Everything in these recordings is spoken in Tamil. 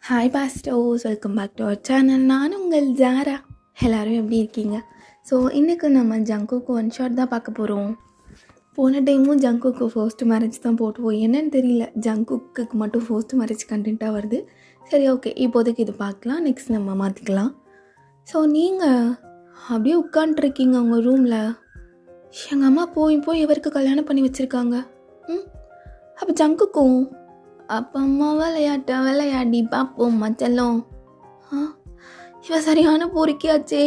ஹாய் பாஸ்டோஸ், welcome back to our channel. நான் உங்கள் ஜாரா. எல்லோரும் எப்படி இருக்கீங்க? ஸோ இன்றைக்கு நம்ம ஜங்குக்கு ஒன் ஷாட் தான் பார்க்க போகிறோம். போன டைமும் ஜங்குக்கு ஃபர்ஸ்ட் மேரேஜ் தான் போட்டுவோம். என்னன்னு தெரியல, ஜங்குக்கு மட்டும் ஃபர்ஸ்ட் மேரேஜ் கண்டென்ட்டாக வருது. சரி, ஓகே, இப்போதைக்கு இது பார்க்கலாம், நெக்ஸ்ட் நம்ம மாற்றிக்கலாம். ஸோ நீங்கள் அப்படியே உட்காண்ட்ருக்கீங்க உங்கள் ரூமில். எங்கள் அம்மா போய் இவருக்கு கல்யாணம் பண்ணி வச்சுருக்காங்க. அப்போ ஜங்குக்கும் அப்பா அம்மா விளையாடி பார்ப்போம் மச்செல்லாம். இவன் சரியான பொறுக்கியாச்சே,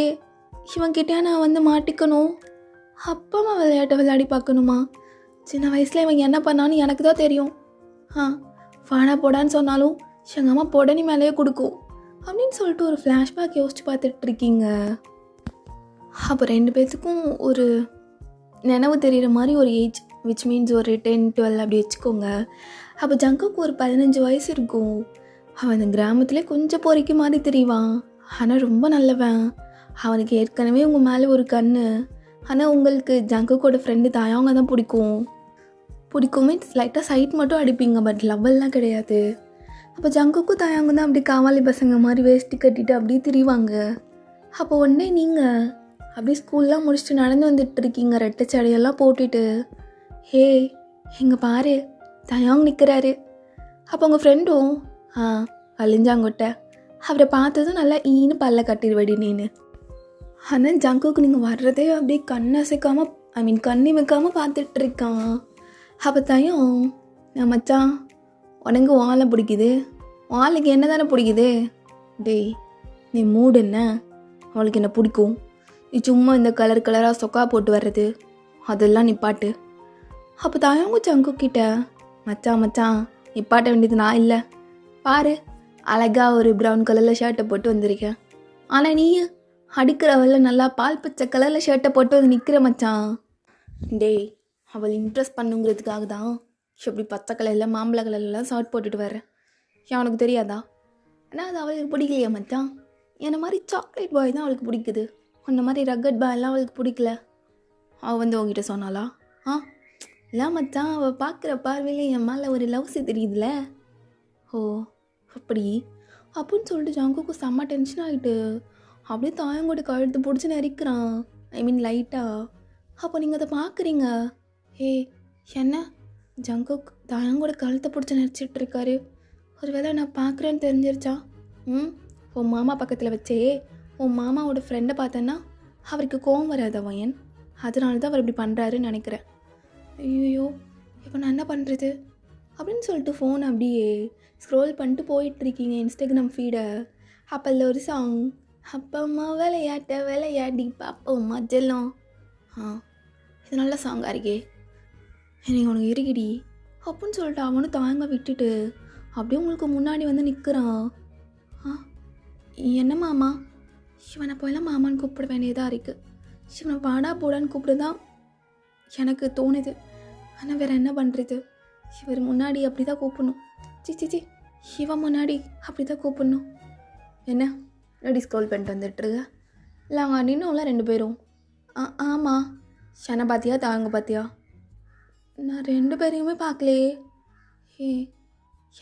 இவன்கிட்டே நான் வந்து மாட்டிக்கணும். அப்பா அம்மா விளையாடி பார்க்கணுமா? சின்ன வயசில் இவன் என்ன பண்ணான்னு எனக்கு தான் தெரியும். வாடா போடான்னு சொன்னாலும் எங்கள் அம்மா பொடனி மேலேயே கொடுக்கும் அப்படின்னு சொல்லிட்டு ஒரு ஃப்ளாஷ்பேக் யோசிச்சு பார்த்துட்ருக்கீங்க. அப்போ ரெண்டு பேர்த்துக்கும் ஒரு நினைவு தெரிகிற மாதிரி ஒரு ஏஜ், விச் மீன்ஸ் ஒரு 10-12 அப்படி வச்சுக்கோங்க. அப்போ ஜங்குக்கு ஒரு 15 வயசு இருக்கும். அவன் அந்த கிராமத்துலேயே கொஞ்சம் பொறிக்க மாதிரி தெரிவான். ஆனால் ரொம்ப நல்லவன். அவனுக்கு ஏற்கனவே உங்கள் மேலே ஒரு கண்ணு. ஆனால் உங்களுக்கு ஜங்குக்கோட ஃப்ரெண்டு தாயாங்க தான் பிடிக்கும் மீன்ஸ் லைட்டாக சைட் மட்டும் அடிப்பீங்க, பட் லவ்வெல்லாம் கிடையாது. அப்போ ஜங்குக்கும் தாயாங்க தான் அப்படி காவாலி பசங்க மாதிரி வேஷ்டி கட்டிட்டு அப்படியே திரிவாங்க. அப்போ உடனே நீங்கள் அப்படியே ஸ்கூல்லாம் முடிச்சுட்டு நடந்து வந்துட்டுருக்கீங்க, ரெட்டை சடையெல்லாம் போட்டுட்டு. ஹே, எங்கே பாரு, தயாங் நிற்கிறாரு. அப்போ உங்கள் ஃப்ரெண்டும் அழிஞ்சாங்கொட்டை அவரை பார்த்ததும் நல்லா ஈன்னு பல்ல கட்டிடுவடி நீனு. ஆனால் ஜங்குக்கு நீங்கள் வர்றதே அப்படியே கண்ணசைக்காமல் கண்ணி வைக்காமல் பார்த்துட்ருக்கான். அப்போ தயம், நான் மச்சான் உனக்கு வாழை பிடிக்குது, வாழைக்கு என்ன தானே பிடிக்குது? டேய் நீ மூடு, என்ன அவளுக்கு என்ன பிடிக்கும்? நீ சும்மா இந்த கலராக சொக்கா போட்டு வர்றது அதெல்லாம் நிப்பாட்டு. அப்போ தாயவங்க ஜங்குக்கிட்ட, மச்சான் நிப்பாட்ட வேண்டியது நான் இல்லை, பாரு அழகாக ஒரு ப்ரௌன் கலரில் ஷர்ட்டை போட்டு வந்திருக்கேன். ஆனால் நீ அடிக்கிறவள நல்லா பால் பச்சை கலரில் ஷர்ட்டை போட்டு வந்து நிற்கிற மச்சான். டேய், அவள் இம்ப்ரெஸ் பண்ணுங்கிறதுக்காக தான் இப்படி பச்சை கலரில் மாம்பழ கலர்லாம் ஷர்ட் போட்டுட்டு வர்றேன். ஏன் உனக்கு தெரியாதா? ஆனால் அது அவளுக்கு பிடிக்கலையா மச்சான்? என்னை மாதிரி சாக்லேட் பாய் தான் அவளுக்கு பிடிக்குது, அந்த மாதிரி ரக்கட் பாயெல்லாம் அவளுக்கு பிடிக்கல. அவள் வந்து உங்ககிட்ட சொன்னாளா? இல்லை மச்சான், அவள் பார்க்குற பார்வையிலே என் மேலே ஒரு லவ்ஸு தெரியுதுல. ஓ அப்படி அப்படின்னு சொல்லிட்டு ஜங்குக்கு செம்ம டென்ஷன் ஆகிட்டு அப்படியே தாயங்கோட கழுத்து பிடிச்சி நெரிக்கிறான், லைட்டாக. அப்போ நீங்கள் அதை பார்க்குறீங்க. ஏ என்ன, ஜங்குக் தாயங்கோட கழுத்தை பிடிச்சி நெரிச்சிட்ருக்காரு. ஒரு வேளை நான் பார்க்குறேன்னு தெரிஞ்சிருச்சா? உன் மாமா பக்கத்தில் வச்சே உன் மாமாவோட ஃப்ரெண்டை பார்த்தேன்னா அவருக்கு கோவம் வராது அவன், அதனால தான் அவர் இப்படி பண்ணுறாருன்னு நினைக்கிறேன். ஐயோ, இப்போ நான் என்ன பண்ணுறது அப்படின்னு சொல்லிட்டு ஃபோன் அப்படியே ஸ்க்ரோல் பண்ணிட்டு போயிட்டுருக்கீங்க இன்ஸ்டாகிராம் ஃபீடை. அப்போல்ல ஒரு சாங், அப்பா அம்மா விளையாடி பார்ப்போம் மஜெல்லாம். இது நல்ல சாங்காக இருக்கே, எனக்கு உனக்கு இருக்கிடி அப்படின்னு சொல்லிட்டு அவனும் தாங்க விட்டுட்டு அப்படியே உங்களுக்கு முன்னாடி வந்து நிற்கிறான். என்ன மாமா? சிவனை போயெல்லாம் மாமான்னு கூப்பிட வேண்டியதாக இருக்குது. சிவனை வாடா போடான்னு கூப்பிடுதான் எனக்கு தோணுது. ஆனால் வேறு என்ன பண்ணுறது? இவர் முன்னாடி அப்படி தான் கூப்பிடணும். சி இவன் முன்னாடி அப்படி தான் கூப்பிடணும். என்ன ரெடி ஸ்க்ரோல் பண்ணிட்டு வந்துட்டுருக்க? இல்லை அவங்க நின்னும்ல ரெண்டு பேரும். ஆமாம். ஷனை பார்த்தியா தாங்க பார்த்தியா? நான் ரெண்டு பேரையுமே பார்க்கலையே.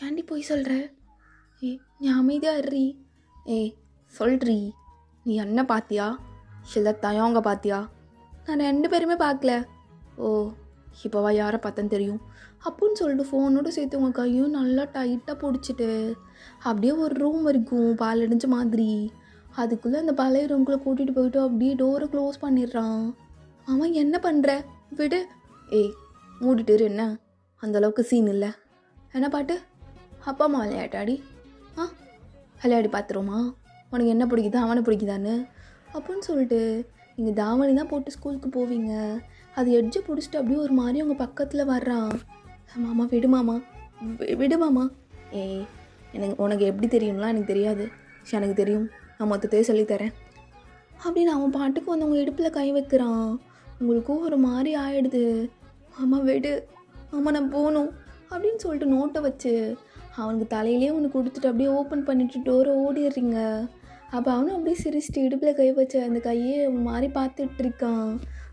ஏண்டி போய் சொல்கிற? நீ அமைதியாக இருறி. சொல்றீ, நீ என்ன பார்த்தியா இல்லை தயவங்க பார்த்தியா? நான் ரெண்டு பேருமே பார்க்கல. ஓ இப்போவா யாரை பார்த்தேன்னு தெரியும் அப்படின்னு சொல்லிட்டு ஃபோனோடு சேர்த்து உங்கள் கையும் நல்லா டைட்டாக பிடிச்சிட்டு அப்படியே ஒரு ரூம் வரைக்கும் பால் அடிஞ்ச மாதிரி அதுக்குள்ளே அந்த பழைய ரூம்குள்ளே கூட்டிகிட்டு போயிட்டு அப்படியே டோரை க்ளோஸ் பண்ணிடுறான். அவன் என்ன பண்ணுற, விடு. மூடிட்டு என்ன, அந்தளவுக்கு சீன் இல்லை. என்ன பாட்டு? அப்பா அம்மா விளையாட்டாடி விளையாடி பார்த்துருமா? உனக்கு என்ன பிடிக்குதா, அவனை பிடிக்குதான்னு அப்படின்னு சொல்லிட்டு நீங்கள் தாவணி தான் போட்டு ஸ்கூலுக்கு போவீங்க. அது எட்ஜை பிடிச்சிட்டு அப்படியே ஒரு மாதிரி உங்கள் பக்கத்தில் வர்றான். மாமா விடு மாமா. உனக்கு எப்படி தெரியும்லாம் எனக்கு தெரியாது, எனக்கு தெரியும், நான் மொத்தத்தையே சொல்லித்தரேன் அப்படின்னு அவன் பாட்டுக்கு வந்து உங்கள் இடுப்பில் கை வைக்கிறான். உங்களுக்கும் ஒரு மாதிரி ஆகிடுது. மாமா விடு மாமா, நான் போகணும் அப்படின்னு சொல்லிட்டு நோட்டை வச்சு அவனுக்கு தலையிலே ஒன்று கொடுத்துட்டு அப்படியே ஓப்பன் பண்ணிவிட்டு டோரை ஓடிடுறீங்க. அப்போ அவனும் அப்படியே சிரிச்சிட்டு இடுப்பில் கை வச்சு அந்த கையே மாதிரி பார்த்துட்ருக்கான்.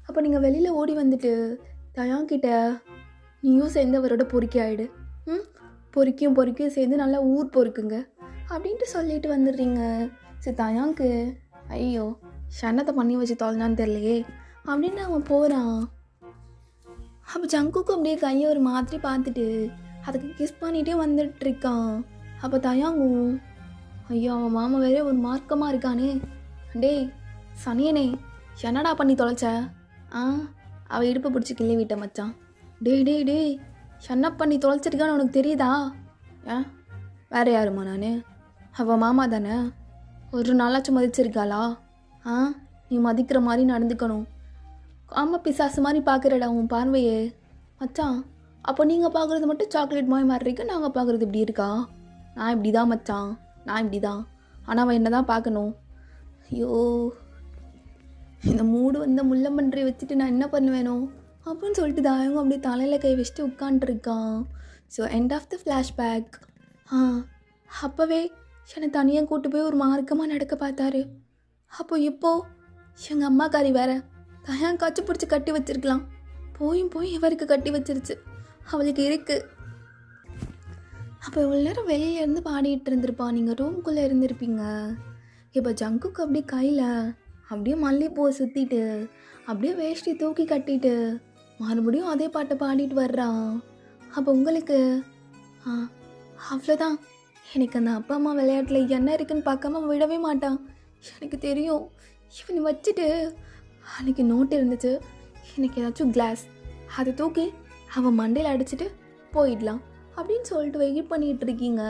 அப்போ நீங்கள் வெளியில் ஓடி வந்துட்டு தயாங்கிட்ட, நீயும் சேர்ந்து அவரோட பொறுக்கி ஆகிடு. பொறுக்கியும் சேர்ந்து நல்லா ஊர் பொறுக்குங்க. அப்படின்ட்டு சொல்லிட்டு வந்துடுறீங்க. சரி தயாங்க்கு ஐயோ ஷன்னத்தை பண்ணி வச்சு தொலைஞ்சான்னு தெரியலையே அப்படின்னு அவன் போகிறான். அப்போ ஜங்குக்கு அப்படியே கையை ஒரு மாதிரி பார்த்துட்டு அதுக்கு கிஸ் பண்ணிகிட்டே வந்துட்டுருக்கான். அப்போ தயாங்கும் ஐயோ அவன் மாமா வேற ஒரு மார்க்கமாக இருக்கானே, டேய் சனியனே என்னடா பண்ணி தொலைச்ச? அவள் இடுப்பை பிடிச்சி கிள்ளி விட்ட மச்சான். டேய் என்ன பண்ணி தொலைச்சிருக்கான்னு உனக்கு தெரியுதா? வேறு யாருமா நான்? அவள் மாமா தானே, ஒரு நாளாச்சும் மதிச்சிருக்காளா? நீ மதிக்கிற மாதிரி நடந்துக்கணும். ஆமாம் பிசாசு மாதிரி பார்க்குறடா உன் பார்வையே மச்சான். அப்போ நீங்கள் பார்க்குறது மட்டும் சாக்லேட் மாதிரி இருக்கு, நாங்கள் பார்க்குறது இப்படி இருக்கா? நான் இப்படி தான் மச்சான், நான் இப்படி தான். ஆனால் அவன் என்ன தான் பார்க்கணும். ஐயோ இந்த மூடு வந்த முள்ளம்பன்றை வச்சுட்டு நான் என்ன பண்ணுவேனோ அப்படின்னு சொல்லிட்டு தாயங்க அப்படியே தலையில் கை வச்சுட்டு உட்காண்ட்ருக்கான். So end of the flashback. அப்போவே என்னை தனியாக கூட்டு போய் ஒரு மார்க்கமாக நடக்க பார்த்தாரு. அப்போ இப்போது எங்கள் அம்மாக்காரி வேற தயான் காய்ச்சி பிடிச்சி கட்டி வச்சிருக்கலாம், போய் இவருக்கு கட்டி வச்சிருச்சு. அவளுக்கு இருக்குது. அப்போ இவ்வளோ நேரம் வெளியிலேருந்து பாடிட்டு இருந்திருப்பான், நீங்கள் ரூம்குள்ளே இருந்திருப்பீங்க. இப்போ ஜங்குக்கு அப்படியே கையில் அப்படியே மல்லிகைப்பூவை சுற்றிட்டு அப்படியே வேஷ்டி தூக்கி கட்டிட்டு மறுபடியும் அதே பாட்டை பாடிட்டு வர்றான். அப்போ உங்களுக்கு அவ்வளோதான். எனக்கு அந்த அப்பா அம்மா விளையாட்டில் என்ன இருக்குன்னு பார்க்காம விடவே மாட்டான். எனக்கு தெரியும். இவனை வச்சுட்டு அன்றைக்கி நோட்டு இருந்துச்சு, எனக்கு ஏதாச்சும் கிளாஸ் அதை தூக்கி அவன் மண்டையில் அடிச்சுட்டு போயிடலாம் அப்படின்னு சொல்லிட்டு வெயிட் பண்ணிகிட்டு இருக்கீங்க.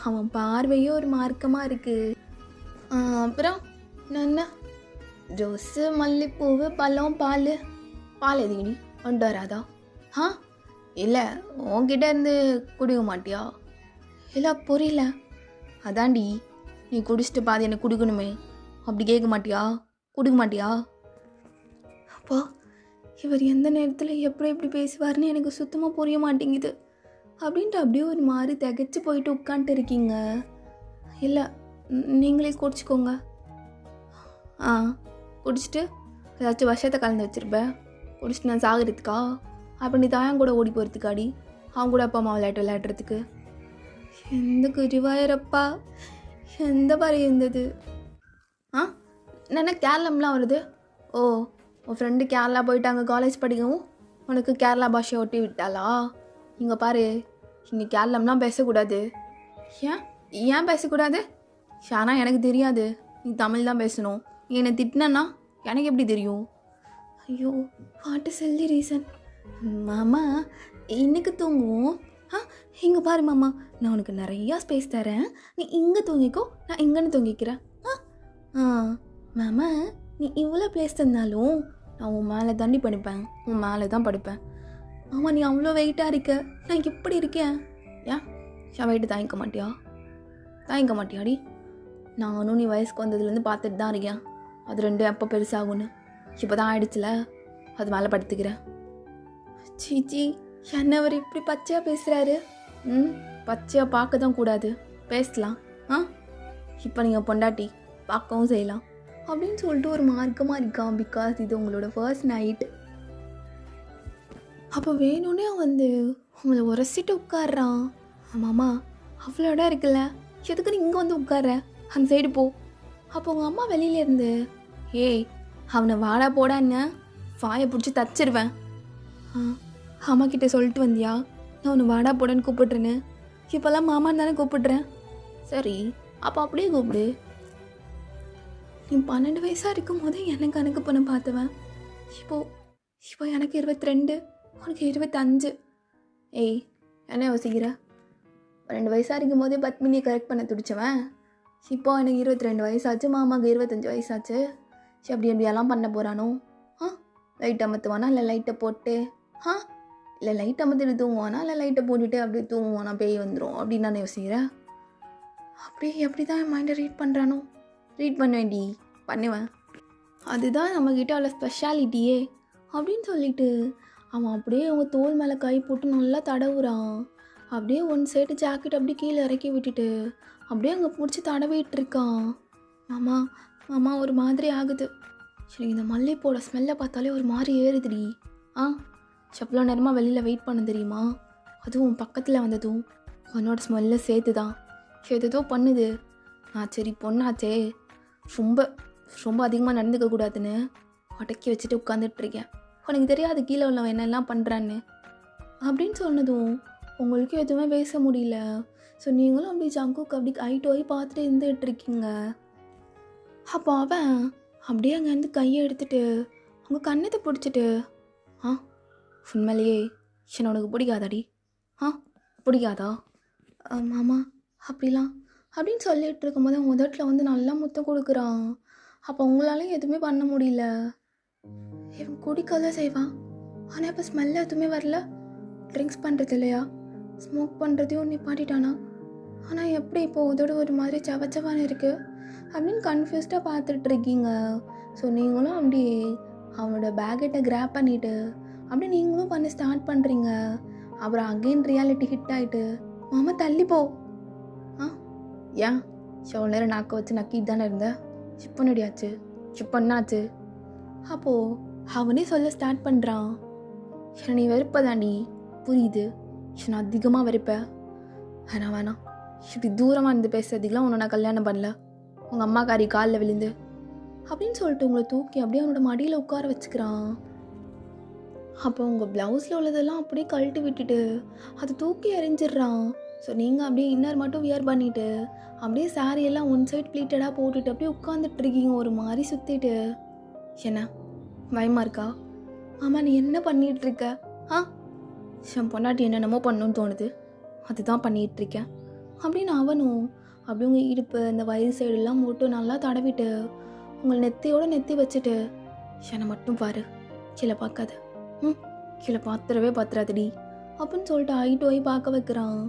அவன் பார்வையே ஒரு மார்க்கமாக இருக்குது. அப்புறம் என்ன ரோஸு மல்லிப்பூவு பழம் பால் எதுங்கடி கொண்டு வராதா? இல்லை உன்கிட்ட இருந்து குடிக்க மாட்டியா? இல்லை புரியல. அதாண்டி நீ குடிச்சிட்டு பாதி எனக்கு குடிக்கணுமே, அப்படி கேட்க மாட்டியா? குடிக்க மாட்டியா? அப்போ இவர் எந்த நேரத்தில் எப்படி பேசுவார்னு எனக்கு சுத்தமாக புரிய மாட்டேங்குது அப்படின்ட்டு அப்படியே ஒரு மாதிரி திகைச்சு போயிட்டு உட்காந்துட்டு இருக்கீங்க. இல்லை நீங்களே குடிச்சிக்கோங்க. குடிச்சிட்டு ஏதாச்சும் விஷயத்தை கலந்து வச்சுருப்பேன், குடிச்சிட்டு நான் சாகிறதுக்கா? அப்போ நீ தாயம் கூட ஓடி போகிறதுக்காடி, அவங்க கூட அப்பா அம்மா விளையாடுறதுக்கு? எந்த குருவாயிரப்பா, எந்த மாதிரி இருந்தது? என்ன கேரளம்லாம் வருது? ஓ உன் ஃப்ரெண்டு கேரளா போயிட்டாங்க காலேஜ் படிக்கவும், உனக்கு கேரளா பாஷையை ஒட்டி விட்டாளா? இங்கே பாரு, இங்கே கேரளம்லாம் பேசக்கூடாது. ஏன் பேசக்கூடாது? ஆனால் எனக்கு தெரியாது, நீ தமிழ் தான் பேசணும். நீ என்னை திட்டினா எனக்கு எப்படி தெரியும்? ஐயோ வாட் இஸ் ஹெல்தி ரீசன்? மாமா இன்னைக்கு தூங்குவோம். இங்கே பாரு மாமா, நான் உனக்கு நிறையா ஸ்பேஸ் தரேன், நீ இங்கே தூங்கிக்கோ, நான் இங்கேன்னு தூங்கிக்கிறேன். மாமா நீ இவ்வளோ பிளேஸ் தந்தாலும் நான் உன் மேலே தாண்டி படுப்பேன், உன் மேலே தான் படுப்பேன். மாமா நீ அவ்வளோ வெயிட்டாக இருக்க, நான் இப்படி இருக்கேன். ஏன் வெயிட்டு தாங்கிக்க மாட்டியாடி? நானும் நீ வயசுக்கு வந்ததுலேருந்து பார்த்துட்டு தான் இருக்கேன், அது ரெண்டும் எப்போ பெருசாகும்னு. இப்போ தான் ஆயிடுச்சுல, அது மேலே படுத்துக்கிறேன். சீச்சி என்ன அவர் இப்படி பச்சையாக பேசுகிறாரு? பச்சையாக பார்க்க தான் கூடாது, பேசலாம். இப்போ நீங்கள் பொண்டாட்டி பார்க்கவும் செய்யலாம் அப்படின்னு சொல்லிட்டு ஒரு மார்க்கமாக இருக்கான். பிகாஸ் இது உங்களோட ஃபர்ஸ்ட் நைட். அப்போ வேணும்னே வந்து உங்களை உரசிட்டு உட்காடுறான். மாமா அவ்வளோ இடம் இருக்குல்ல, எதுக்கு நீ இங்கே வந்து உட்கார்ற, அந்த சைடு போ. அப்போ உங்கள் அம்மா வெளியிலேருந்து அவனை வாடா போடான்னு வாயை பிடிச்சி தச்சிருவேன். அம்மா கிட்டே சொல்லிட்டு வந்தியா நான் உன்னை வாடா போடான்னு கூப்பிட்றேன்னு? இப்போல்லாம் மாமான்னு தானே கூப்பிட்றேன். சரி அப்போ அப்படியே கூப்பிடு. நீ 12 வயசாக இருக்கும் போதே எனக்கு கணக்கு பண்ண பார்த்துவேன். இப்போ எனக்கு 22, உனக்கு 25. என்ன யோசிக்கிற? 2 வயசாக இருக்கும் போதே பத்மினியை கரெக்ட் பண்ண துடிச்சவன், இப்போ எனக்கு 22 வயசாச்சு, மாமாவுக்கு 25 வயசாச்சு. சரி எப்படியெல்லாம் பண்ண போகிறானோ? லைட் அமர்த்துவானா இல்லை லைட்டை போட்டு இல்லை லைட் அமர்த்திட்டு தூங்குவானா இல்லை லைட்டை போட்டுட்டு அப்படியே தூங்குவானா, பேய் வந்துடும் அப்படின்னு நான் யோசிக்கிறேன். எப்படி தான் என் மைண்டை ரீட் பண்ணுறானோ? ரீட் பண்ணுவேன். அதுதான் நம்மக்கிட்ட அவ்வளோ ஸ்பெஷாலிட்டியே அப்படின்னு சொல்லிட்டு அவன் அப்படியே அவங்க தோல் மேலே கை போட்டு நல்லா தடவுறான். அப்படியே ஒன் சைடு ஜாக்கெட் அப்படியே கீழே இறக்கி விட்டுட்டு அப்படியே அங்கே பிடிச்சி தடவிட்டு இருக்கான். மாமா ஒரு மாதிரி ஆகுது. சரி இந்த மல்லிகைப்பூட ஸ்மெல்லை பார்த்தாலே ஒரு மாதிரி ஏறுதுடி. எவ்வளோ நேரமாக வெளியில் வெயிட் பண்ண தெரியுமா? அதுவும் பக்கத்தில் வந்ததும் உன்னோட ஸ்மெல்லை சேர்த்து தான் ஏதோ பண்ணுது. நான் சரி பொண்ணாச்சே, ரொம்ப ரொம்ப அதிகமாக நடந்துக்க கூடாதுன்னு அடக்கி வச்சுட்டு உட்காந்துட்ருக்கேன். உனக்கு தெரியாது கீழே உள்ளவன் என்னெல்லாம் பண்ணுறான்னு அப்படின்னு சொன்னதும் உங்களுக்கு எதுவுமே பேச முடியல. ஸோ நீங்களும் அப்படி ஜங்குக்கு அப்படி ஐ டு ஐ பார்த்துட்டு இருந்துகிட்ருக்கீங்க. அப்போ அவன் அப்படியே அங்கேருந்து கையை எடுத்துட்டு அவங்க கண்ணத்தை பிடிச்சிட்டு, ஆ உண்மையிலேயே என்ன உனக்கு பிடிக்காதாடி? பிடிக்காதா? மாமா அப்படிலாம் அப்படின்னு சொல்லிகிட்டு இருக்கும்போது அவன் உதட்டில் வந்து நல்லா முத்தம் கொடுக்குறான். அப்போ உங்களாலையும் எதுவுமே பண்ண முடியல. இவன் குடிக்கதான் செய்வான், ஆனால் இப்போ ஸ்மெல்ல எதுவுமே வரல. ட்ரிங்க்ஸ் பண்ணுறது இல்லையா, ஸ்மோக் பண்ணுறதையும் நிப்பாட்டிட்டானா? ஆனால் எப்படி இப்போ உதடு ஒரு மாதிரி சவச்சவான்னு இருக்குது அப்படின்னு கன்ஃபியூஸ்டாக பார்த்துட்ருக்கீங்க. ஸோ நீங்களும் அப்படி அவனோட பேக்கெட்டை கிராப் பண்ணிவிட்டு அப்படி நீங்களும் பண்ண ஸ்டார்ட் பண்ணுறீங்க. அப்புறம் அகெயின் ரியாலிட்டி ஹிட் ஆகிட்டு, மாமா தள்ளிப்போ. ஏன் எவ்வளோ நேரம் நாக்க வச்சு நக்கிட்டு தானே இருந்தேன், சிப்பனடியாச்சு சிப்பன்னாச்சு. அப்போது அவனே சொல்ல ஸ்டார்ட் பண்ணுறான், என்னை நீ வெறுப்பதாண்டி, புரியுது, என்னை அதிகமாக வெறுப்பேன். வேணாம் இப்படி தூரமாக இருந்து பேசுறதுக்கெலாம் உன்னை நான் கல்யாணம் பண்ணல, உங்கள் அம்மாக்காரி காலில் விழுந்து அப்படின்னு சொல்லிட்டு உங்களை தூக்கி அப்படியே அவனோட மடியில் உட்கார வச்சுக்கிறான். அப்போ உங்கள் ப்ளவுஸில் உள்ளதெல்லாம் அப்படியே கழட்டி விட்டுட்டு அது தூக்கி எறிஞ்சிடுறான். ஸோ நீங்கள் அப்படியே இன்னர் மட்டும் வியர் பண்ணிவிட்டு அப்படியே சாரியெல்லாம் ஒன் சைட் ப்ளீட்டடாக போட்டுட்டு அப்படியே உட்காந்துட்ருக்கீங்க ஒரு மாதிரி சுற்றிட்டு. என்ன பயமாக இருக்கா? ஆமாம், நீ என்ன பண்ணிகிட்ருக்க? என் பொண்டாட்டி என்னென்னமோ பண்ணணுன்னு தோணுது, அதுதான் பண்ணிகிட்ருக்கேன் அப்படின்னு அவனும் அப்படி உங்கள் இடுப்பு அந்த வயிறு சைடெல்லாம் போட்டு நல்லா தடவிட்டு உங்களை நெத்தியோடு நெத்தி வச்சுட்டு, என்னை மட்டும் பாரு, கீழே பார்க்காத, கீழே பாத்திரவே பாத்திராதடி அப்படின்னு சொல்லிட்டு ஐ டு ஐ பார்க்க வைக்கிறான்.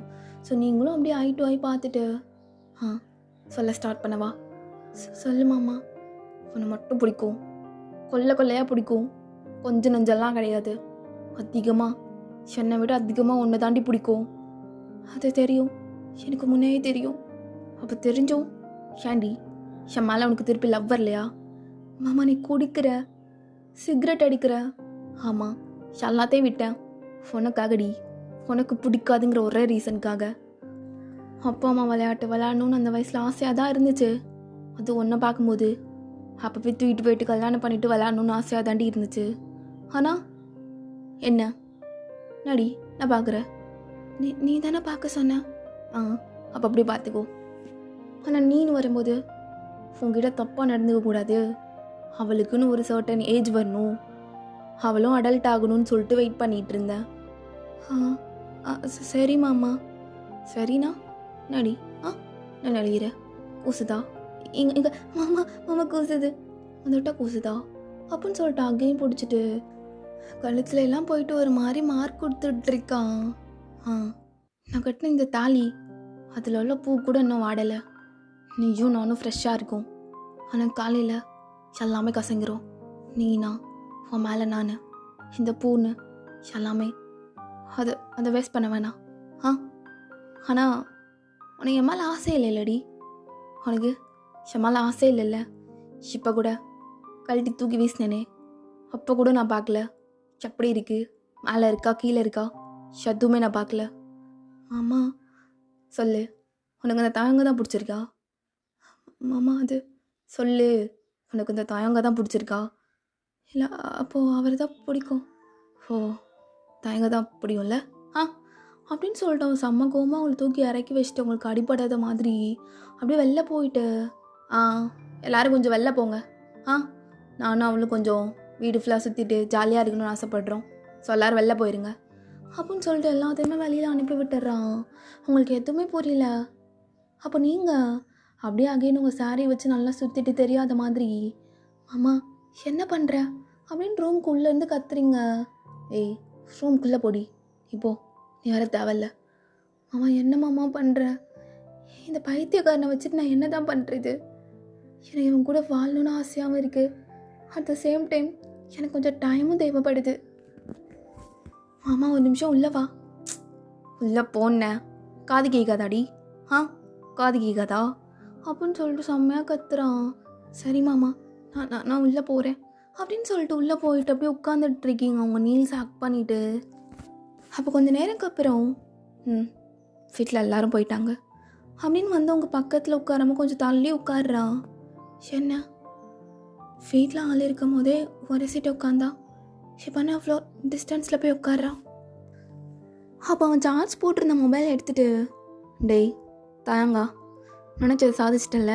ஸோ நீங்களும் அப்படியே ஐ டு ஐ பார்த்துட்டு, சொல்ல ஸ்டார்ட் பண்ணவா? சொல்லு மாமா. உன்னை மட்டும் பிடிக்கும், கொள்ளையாக பிடிக்கும், கொஞ்சம் நெஞ்செல்லாம் கிடையாது, அதிகமாக, என்னை விட அதிகமாக ஒன்றை தாண்டி பிடிக்கும். அது தெரியும், எனக்கு முன்னே தெரியும். அப்போ தெரிஞ்சும் ஏண்டி என் மேலே உனக்கு திருப்பி லவ் வரலையா? மாமா நீ குடிக்கிற, சிகரெட் அடிக்கிற. ஆமாம், எல்லாத்தையும் விட்டேன் உனக்காகடி, உனக்கு பிடிக்காதுங்கிற ஒரே ரீசனுக்காக. அப்பா அம்மா விளையாடணும்னு அந்த வயசில் ஆசையாக தான் இருந்துச்சு. அது ஒன்றை பார்க்கும்போது அப்போ போய் தூக்கிட்டு போயிட்டு கல்யாணம் பண்ணிவிட்டு விளையாடணும்னு ஆசையாக தாண்டி இருந்துச்சு. ஆனால் என்ன நடி நான் பார்க்குறேன், நீ தானே பார்க்க சொன்ன. அப்போ அப்படி பார்த்துக்கோ. ஆனால் நீனு வரும்போது உங்ககிட்ட தப்பாக நடந்துக்கக்கூடாது, அவளுக்குன்னு ஒரு சர்டன் ஏஜ் வரணும், அவளும் அடல்ட் ஆகணும்னு சொல்லிட்டு வெயிட் பண்ணிகிட்டு இருந்தேன். சரி மாமா. சரிண்ணா நடி. நான் நடிகிறேன். கூசுதா? இங்கே மாமா கூசுது, வந்துட்டா கூசுதா அப்படின்னு சொல்லிட்டு அங்கேயும் பிடிச்சிட்டு கழுத்துல எல்லாம் போயிட்டு ஒரு மாதிரி மார்க் கொடுத்துட்ருக்கான். நான் கட்டின இந்த தாலி அதில் உள்ள பூ கூட இன்னும் வாடலை, நீயும் நானும் ஃப்ரெஷ்ஷாக இருக்கும். ஆனால் காலையில் எல்லாமே கசங்கிரும். நீனா உன் மேலே நான் இந்த பூன்னு எல்லாமே அதை வேஸ்ட் பண்ண வேணாம். ஆனால் உனக்கு என் மேலே ஆசை இல்லைல்லடி, உனக்கு என் மேலே ஆசை இல்லைல்ல. இப்போ கூட கழட்டி தூக்கி வீசினேனே, அப்போ கூட நான் பார்க்கல எப்படி இருக்குது, மேலே இருக்கா கீழே இருக்கா, எதுவுமே நான் பார்க்கல. ஆமாம் சொல்லு, உனக்கு அந்த தாயங்க தான் பிடிச்சிருக்கா? மாமா அது சொல்லு, உனக்கு இந்த தாயங்க தான் பிடிச்சிருக்கா? இல்லை அப்போது அவர் தான் பிடிக்கும். தாயங்க தான் பிடிக்கும்ல அப்படின்னு சொல்லிட்டு அவன் செம்ம கோமா அவங்களை தூக்கி இறக்கி வச்சுட்டு உங்களுக்கு அடிப்படாத மாதிரி அப்படியே வெளில போயிட்டு, எல்லோரும் கொஞ்சம் வெளில போங்க, நானும் அவளும் கொஞ்சம் வீடு ஃபுல்லாக சுற்றிட்டு ஜாலியாக இருக்கணும்னு ஆசைப்படுறோம், ஸோ எல்லோரும் வெளில போயிருங்க அப்படின்னு சொல்லிட்டு எல்லாத்தையுமே வெளியில் அனுப்பி விட்டுடுறான். உங்களுக்கு எதுவுமே புரியல. அப்போ நீங்கள் அப்படியே அகைன் உங்கள் சாரியை வச்சு நல்லா சுற்றிட்டு தெரியாத மாதிரி, மாமா என்ன பண்ணுற அப்படின்னு ரூம்குள்ளேருந்து கத்துறீங்க. ஏய் ரூம்குள்ளே போடி, இப்போ நீ வர தேவையில்ல. மாமா என்ன மாமா பண்ணுற, இந்த பைத்தியக்காரனை வச்சுட்டு நான் என்ன தான் பண்ணுறது? எனக்கு இவன் கூட வாழணும்னு ஆசையாகவும் இருக்குது, அட் த சேம் டைம் எனக்கு கொஞ்சம் டைமும் தேவைப்படுது. மாமா ஒரு நிமிஷம் உள்ளே வா. உள்ளே போனேன், காது கேட்காதாடி? காது கேட்காதா அப்படின்னு சொல்லிட்டு செம்மையாக கத்துறான். சரி மாமா நான் உள்ளே போகிறேன் அப்படின்னு சொல்லிட்டு உள்ளே போயிட்டு அப்படியே உட்காந்துட்ருக்கீங்க அவங்க நீல்ஸ் ஹக் பண்ணிவிட்டு. அப்போ கொஞ்சம் நேரம்க்கு அப்புறம் வீட்டில் எல்லோரும் போயிட்டாங்க. அப்படின்னு வந்து அவங்க பக்கத்தில் உட்காராம கொஞ்சம் தள்ளி உட்காடுறா. என்ன வீட்டில் ஆள் இருக்கும் போதே ஒரு சீட்டை உட்காந்தா ஷிபானா அவ்வளோ டிஸ்டன்ஸில் போய் உட்காடுறான். அப்போ அவன் சார்ஜ் போட்டிருந்த மொபைலை எடுத்துகிட்டு, டேய் தயங்கா, நினச்சது சாதிச்சிட்டல,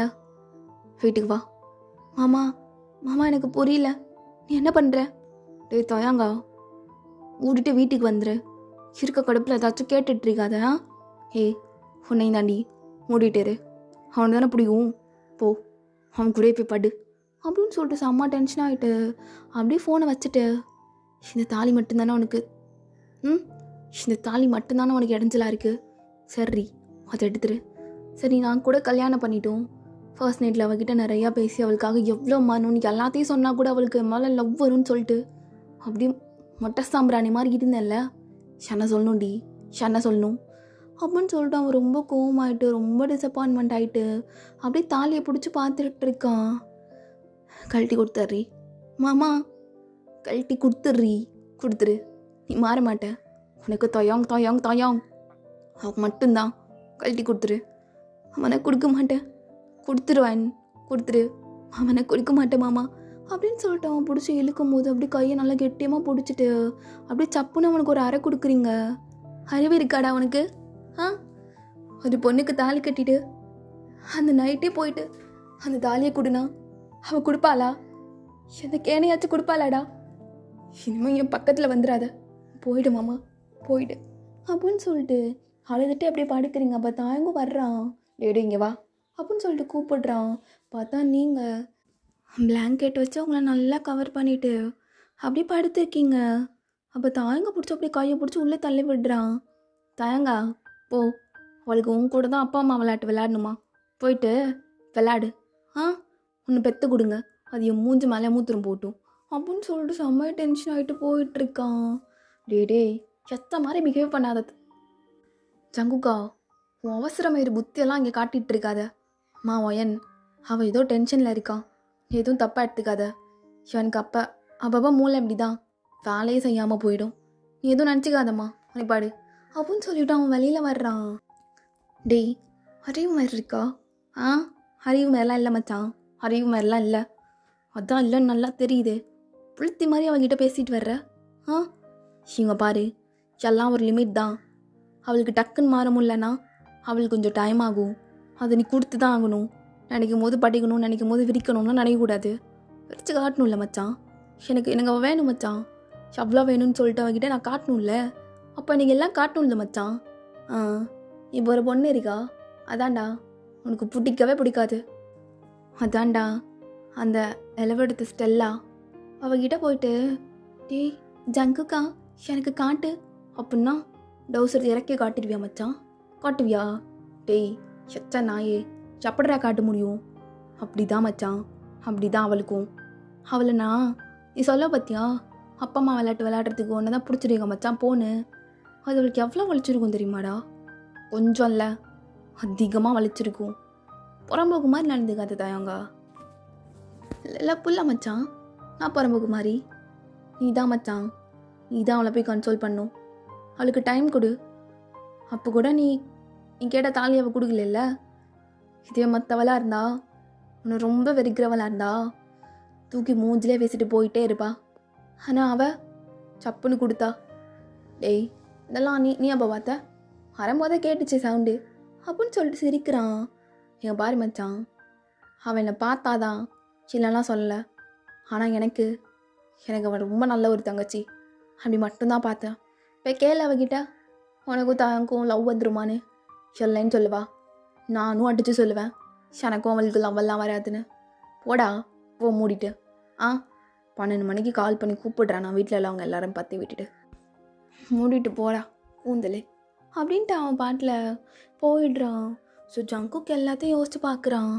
வீட்டுக்கு வா. மாமா மாமா எனக்கு புரியல, நீ என்ன பண்ணுற? டேய் தயங்கா, ஊட்டிட்டு வீட்டுக்கு வந்துரு, இருக்க கடுப்பில் ஏதாச்சும் கேட்டுட்ருக்காத. ஏய் உன்னை தாண்டி மூடிட்டுரு, அவனுக்கு தானே பிடிக்கும், போ அவன் கூட போய் படு அப்படின்னு சொல்லிட்டு செம்ம டென்ஷன் ஆகிட்டு அப்படியே ஃபோனை வச்சுட்டு, இந்த தாலி மட்டும்தானே உனக்கு இந்த தாலி மட்டும்தானே உனக்கு இடைஞ்சலாக இருக்குது, சரி அதை எடுத்துரு. சரி நான் கூட கல்யாணம் பண்ணிட்டோம், ஃபர்ஸ்ட் நைட்டில் அவகிட்ட நிறையா பேசி அவளுக்காக எவ்வளோ மனு எல்லாத்தையும் சொன்னால் கூட அவளுக்கு மேலே லவ் வரும்னு சொல்லிட்டு அப்படியே மொட்டை சாம்பிராணி மாதிரி இருந்தேன்ல, ஷன்னை சொல்லணும்டி, ஷன்னை சொல்லணும் அப்படின்னு சொல்லிட்டு அவன் ரொம்ப கோவமாயிட்டு ரொம்ப டிசப்பாயின்மெண்ட் ஆகிட்டு அப்படியே தாலியை பிடிச்சி பார்த்துட்டு இருக்கான். கழட்டி கொடுத்துட்றி மாமா, கழட்டி கொடுத்துரு, நீ மாற மாட்ட, உனக்கு தொயாங் தொயாங் தொயாங் அவன் மட்டும்தான், கழட்டி கொடுத்துரு. அவனை கொடுக்க மாட்டேன், கொடுத்துரு, அவனை கொடுக்க மாட்டேன் மாமா அப்படின்னு சொல்லிட்டு அவன் பிடிச்சி இழுக்கும் போது அப்படியே கையை நல்லா கெட்டியமாக பிடிச்சிட்டு அப்படியே சப்புன்னு அவனுக்கு ஒரு அறை கொடுக்குறீங்க. அறிவு இருக்காடா அவனுக்கு? ஒரு பொண்ணுக்கு தாலி கட்டிட்டு அந்த நைட்டே போயிட்டு அந்த தாலியை கொடுனா அவள் கொடுப்பாளா? எந்த கேனையாச்சும் கொடுப்பாளாடா? இனிமேல் என் பக்கத்தில் வந்துடாத, போயிடு மாமா போயிடு அப்படின்னு சொல்லிட்டு அழுதுட்டு அப்படியே படுக்கிறீங்க. அப்போ தாயங்கும் வர்றான், லேடி இங்கே வா அப்படின்னு சொல்லிட்டு கூப்பிடுறான். பார்த்தா நீங்கள் பிளாங்கெட் வச்சு அவங்கள நல்லா கவர் பண்ணிவிட்டு அப்படியே படுத்துருக்கீங்க. அப்போ தாயங்க பிடிச்சி அப்படியே கையை பிடிச்சி உள்ளே தள்ளி விடுறான். தாயங்கா போ, அவளுக்கு உன் கூட தான் அப்பா அம்மா விளையாடணுமா, போயிட்டு விளையாடு, ஒன்று பெற்று கொடுங்க, அது என் மூஞ்சி மேலே மூத்திரம் போட்டும் அப்படின்னு சொல்லிட்டு செம்ம டென்ஷன் ஆகிட்டு போயிட்டுருக்கான். டே செத்த மாதிரி பிஹேவ் பண்ணாத ஜங்குக்கா, உன் அவசரமாயிரு புத்தியெல்லாம் இங்கே காட்டிகிட்டு இருக்காத. மா ஒயன், அவள் ஏதோ டென்ஷனில் இருக்கான், எதுவும் தப்பாக எடுத்துக்காத. எனக்கு அப்பப்போ மூளை இப்படி தான், வேலையே செய்யாமல் போயிடும், நீ எதுவும் நினச்சிக்காதம்மா, அனுப்பாடு அப்படின்னு சொல்லிவிட்டு அவன் வெளியில் வர்றான். டேய் அறிவு மாதிரி இருக்கா? அறிவு மாதிரிலாம் இல்லை மச்சான், அறிவு மாதிரிலாம் இல்லை, அதான் இல்லைன்னு நல்லா தெரியுது, புளுத்தி மாதிரி அவகிட்ட பேசிட்டு வர்ற. இவங்க பாரு, எல்லாம் ஒரு லிமிட் தான், அவளுக்கு டக்குன்னு மாற முடியலன்னா அவளுக்கு கொஞ்சம் டைம் ஆகும், அதை நீ கொடுத்து தான் ஆகணும். நினைக்கும் போது படிக்கணும், நினைக்கும் போது விரிக்கணும்னா நினைக்கக்கூடாது, விரிச்சு காட்டணும்ல மச்சான். எனக்கு அவள் வேணும் மச்சான், எவ்வளோ வேணும்னு சொல்லிட்டு அவகிட்ட நான் காட்டணும்ல, அப்போ நீங்கள் எல்லாம் காட்டணும்ல மச்சான். இப்போ ஒரு பொண்ணு இருக்கா, அதான்டா உனக்கு பிடிக்காது, அதான்டா அந்த எலவெடுத்த ஸ்டெல்லா, அவகிட்ட போயிட்டு டேய் ஜங்குக்கா எனக்கு காட்டு அப்படின்னா டவுசர் இறக்கி காட்டிடுவியா மச்சான்? காட்டுவியா? டேய் செச்சா நாயே, சப்படரா காட்ட முடியும்? அப்படி தான் மச்சான், அப்படி தான் அவளுக்கும். அவளை நீ சொல்ல பார்த்தியா, அப்பா அம்மா விளையாடுறதுக்கு ஒன்று தான் பிடிச்சிருக்க மச்சான் போன்னு, அது அவளுக்கு எவ்வளோ வலிச்சிருக்கும் தெரியுமாடா? கொஞ்சம் இல்லை, அதிகமாக வலிச்சிருக்கும். புறம்போக்கு மாதிரி நடந்துக்காது தாயங்க. இல்லை புல்ல மச்சான், நான் புறம்போக்கு மாதிரி, நீ தான் மச்சான், நீ தான் அவளை போய் கன்சோல் பண்ணும், அவளுக்கு டைம் கொடு. அப்போ கூட நீ கேட்ட தாலி அவள் கொடுக்கல. இதே மற்றவளாக இருந்தா, உன்னை ரொம்ப வெறிக்கிறவளாக இருந்தா தூக்கி மூஞ்சிலே பேசிட்டு போயிட்டே இருப்பா. ஆனால் அவள் சப்புன்னு கொடுத்தா. டேய் இதெல்லாம் நீ அப்போ பார்த்த, வரும்போதே கேட்டுச்சு சவுண்டு அப்படின்னு சொல்லிட்டு சிரிக்கிறான். எங்கள் பாரு மச்சான், அவன் என்னை பார்த்தாதான் சின்னலாம் சொல்லலை, ஆனால் எனக்கு அவன் ரொம்ப நல்ல ஒரு தங்கச்சி, அப்படி மட்டும்தான் பார்த்தேன். இப்போ கேளு அவகிட்ட, உனக்கும் தாயங்கும் லவ் வந்துருமான்னு சொல்லலைன்னு சொல்லுவா, நானும் அடித்து சொல்லுவேன் எனக்கும் அவளுக்கு லவ்வெல்லாம் வராதுன்னு. போடா போ மூடிட்டு. 12 மணிக்கு கால் பண்ணி கூப்பிடுறான், நான் வீட்டில் எல்லாம் அவங்க எல்லாரும் பற்றி விட்டுட்டு மூடிட்டு போடா கூந்தலே அப்படின்ட்டு அவன் பாட்டில் போயிடுறான். ஸோ ஜங்குக்கு எல்லாத்தையும் யோசித்து பார்க்குறான்.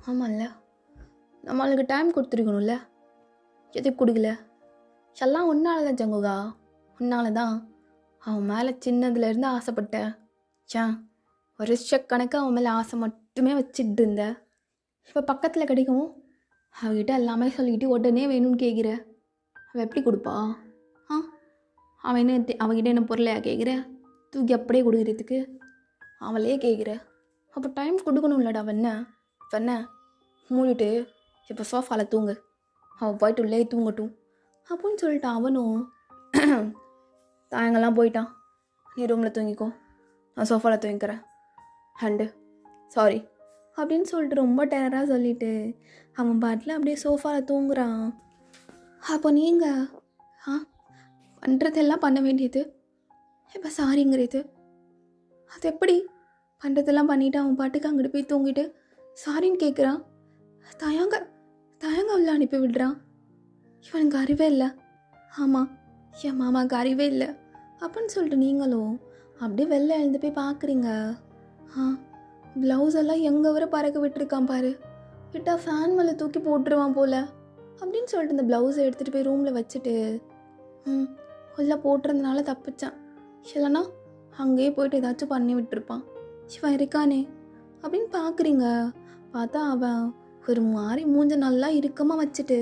ஆமாம்ல, நம்மளுக்கு டைம் கொடுத்துருக்கணும்ல, எதுக்கு கொடுக்கல? எல்லாம் ஒன்றால தான் ஜங்குகா, உன்னால தான். அவன் மேலே சின்னதுலேருந்து ஆசைப்பட்டேன், வருஷக்கணக்காக அவன் மேலே ஆசை மட்டுமே வச்சுட்டு இருந்த. இப்போ பக்கத்தில் கிடைக்கும், அவகிட்ட எல்லாமே சொல்லிக்கிட்டு உடனே வேணும்னு கேட்குற, அவள் எப்படி கொடுப்பா? அவகிட்ட என்ன பொருளையா கேட்குற, தூக்கி அப்படியே கொடுக்குறதுக்கு அவளையே கேட்குற, அப்போ டைம் கொடுக்கணும்லடா வெண்ண மூடிட்டு இப்போ சோஃபாவில் தூங்கு, அவள் போயிட்டு உள்ளே தூங்கட்டும் அப்படின்னு சொல்லிட்டு அவனும் தாயங்கள்லாம் போயிட்டான். நீ ரூமில் தூங்கிக்கோ, நான் சோஃபாவில் தூங்கிக்கிறேன் அண்டு சாரி அப்படின்னு சொல்லிட்டு ரொம்ப டெரராக சொல்லிவிட்டு அவன் பாட்டில் அப்படியே சோஃபாவில் தூங்குறான். அப்போ நீங்கள் பண்ணுறதெல்லாம் பண்ண வேண்டியது இப்போ சாரிங்கிறது, அது எப்படி பண்ணுறதெல்லாம் பண்ணிவிட்டு அவன் பாட்டுக்கு அங்கிட்டு போய் தூங்கிட்டு சாரின்னு கேட்குறான். தயங்க உள்ள அனுப்பி விடுறான். இவனுக்கு அறிவே இல்லை. ஆமாம், என் மாமாவுக்கு அறிவே இல்லை அப்படின்னு சொல்லிட்டு நீங்களும் அப்படியே வெளில எழுந்து போய் பார்க்குறீங்க. ப்ளவுஸ் எல்லாம் எங்கே வரை பறக்க விட்டுருக்கான் பாரு, கிட்டா ஃபேன் மேலே தூக்கி போட்டுருவான் போல் அப்படின்னு சொல்லிட்டு இந்த ப்ளவுஸை எடுத்துகிட்டு போய் ரூமில் வச்சுட்டு உள்ளே போட்டிருந்தனால தப்பிச்சான். இல்லைனா அங்கேயே போய்ட்டு ஏதாச்சும் பண்ணி விட்டுருப்பான். இவன் இருக்கானே அப்படின்னு பார்க்குறீங்க. பார்த்தா அவன் ஒரு மாதிரி மூஞ்ச நல்லா இறுக்கமாக வச்சுட்டு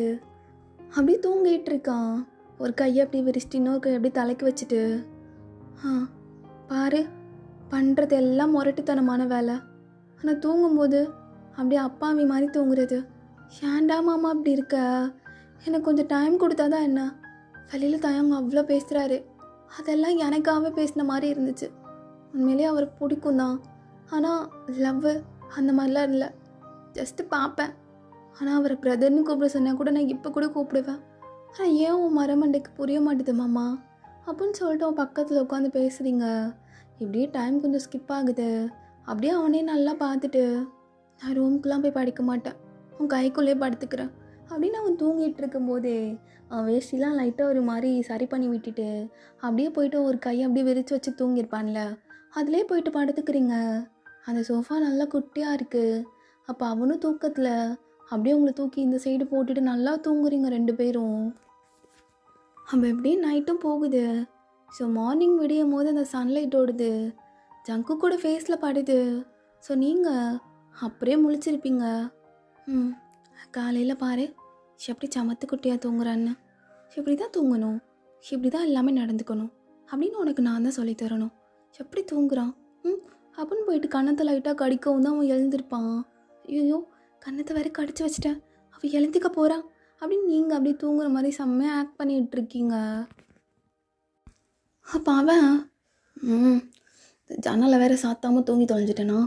அப்படியே தூங்கிட்டு இருக்கான். ஒரு கையை அப்படி விரிச்சிட்டு இன்னொரு கை அப்படி தலைக்கு வச்சுட்டு பாரு பண்ணுறது எல்லாம் முரட்டுத்தனமான வேலை. ஆனால் தூங்கும்போது அப்படியே அப்பாவி மாதிரி தூங்குறது. ஏன்டா மாமா அப்படி இருக்க, எனக்கு கொஞ்சம் டைம் கொடுத்தாதான் என்ன. வெளியில் தயங்க அவ்வளோ பேசுகிறாரு, அதெல்லாம் எனக்காகவே பேசின மாதிரி இருந்துச்சு. உண்மையிலே அவருக்கு பிடிக்கும் தான், ஆனால் லவ் அந்த மாதிரிலாம் இல்லை. ஜஸ்ட்டு பார்ப்பேன். ஆனால் அவரை பிரதர்னு கூப்பிட சொன்னால் கூட நான் இப்போ கூட கூப்பிடுவேன். ஆனால் ஏன் உன் மரமண்டைக்கு புரிய மாட்டேது மாமா அப்படின்னு சொல்லிட்டு அவன் பக்கத்தில் உட்காந்து பேசுகிறீங்க. இப்படியே டைம் கொஞ்சம் ஸ்கிப் ஆகுது. அப்படியே அவனே நல்லா பார்த்துட்டு நான் ரூமுக்குலாம் போய் படிக்க மாட்டேன், உன் கைக்குள்ளேயே படுத்துக்கிறேன் அப்படின்னு அவன் தூங்கிட்டு இருக்கும்போதே அவன் வேஷ்டிலாம் லைட்டாக ஒரு மாதிரி சரி பண்ணி விட்டுட்டு அப்படியே போயிட்டு ஒரு கையை அப்படியே விரித்து வச்சு தூங்கியிருப்பான்ல, அதிலே போயிட்டு படுத்துக்கிறீங்க. அந்த சோஃபா நல்லா குட்டியாக இருக்குது. அப்போ அவனும் தூக்கத்தில் அப்படியே உங்களை தூக்கி இந்த சைடு போட்டுட்டு நல்லா தூங்குறீங்க 2 பேரும். அப்போ எப்படியே நைட்டும் போகுது. ஸோ மார்னிங் விடியும் போது அந்த சன்லைட் ஓடுது, ஜங்கு கூட ஃபேஸில் படுது. ஸோ நீங்கள் அப்படியே முழிச்சிருப்பீங்க. காலையில் பாரு எப்படி சமத்து குட்டியாக தூங்குறான்னு. இப்படி தான் தூங்கணும், இப்படி தான் எல்லாமே நடந்துக்கணும் அப்படின்னு உனக்கு நான் தான் சொல்லித்தரணும். எப்படி தூங்குறான் அப்படின்னு போயிட்டு கன்னத்தை லைட்டாக கடிக்கவும் தான் அவன் எழுந்திருப்பான். ஐயோ கன்னத்தை வேறு கடிச்சு வச்சுட்டேன், அவன் எழுந்திக்க போகிறான் அப்படின்னு நீங்கள் அப்படியே தூங்குற மாதிரி செம்மையாக ஆக்ட் பண்ணிகிட்டு இருக்கீங்க. அப்போ அவன் ஜன்னலை வேறு சாத்தாமல் தூங்கி தொலைஞ்சிட்டேனா,